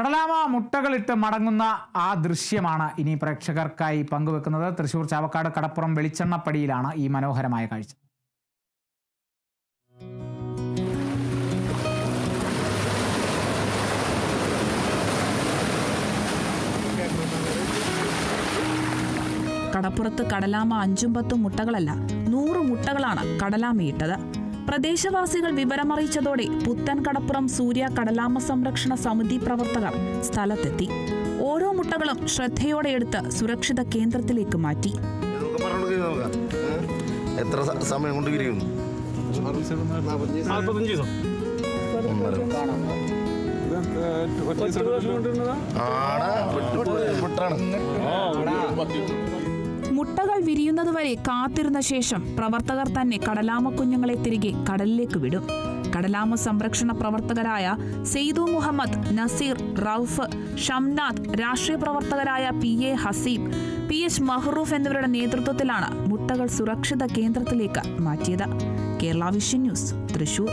കടലാമ മുട്ടകളിട്ട് മടങ്ങുന്ന ആ ദൃശ്യമാണ് ഇനി പ്രേക്ഷകർക്കായി പങ്കുവെക്കുന്നത്. തൃശൂർ ചാവക്കാട് കടപ്പുറം വെളിച്ചെണ്ണപ്പടിയിലാണ് ഈ മനോഹരമായ കാഴ്ച. കടപ്പുറത്ത് കടലാമ 5-10 മുട്ടകളല്ല 100 മുട്ടകളാണ് കടലാമയിട്ടത്. പ്രദേശവാസികൾ വിവരമറിയിച്ചതോടെ പുത്തൻ കടപ്പുറം സൂര്യ കടലാമ സംരക്ഷണ സമിതി പ്രവർത്തകർ സ്ഥലത്തെത്തി. ഓരോ മുട്ടകളും ശ്രദ്ധയോടെ എടുത്ത് സുരക്ഷിത കേന്ദ്രത്തിലേക്ക് മാറ്റി. എത്ര സമയം കൊണ്ട് വിരിയും? മുട്ടകൾ വിരിയുന്നതുവരെ കാത്തിരുന്ന ശേഷം പ്രവർത്തകർ തന്നെ കടലാമ കുഞ്ഞുങ്ങളെ തിരികെ കടലിലേക്ക് വിടും. കടലാമ സംരക്ഷണ പ്രവർത്തകരായ സെയ്ദു മുഹമ്മദ്, നസീർ, റൌഫ്, ഷംനാഥ്, രാഷ്ട്രീയ പ്രവർത്തകരായ PA ഹസീബ്, PH മഹ്റൂഫ് എന്നിവരുടെ നേതൃത്വത്തിലാണ് മുട്ടകൾ സുരക്ഷിത കേന്ദ്രത്തിലേക്ക് മാറ്റിയത്. Kerala vision news, Thrissur.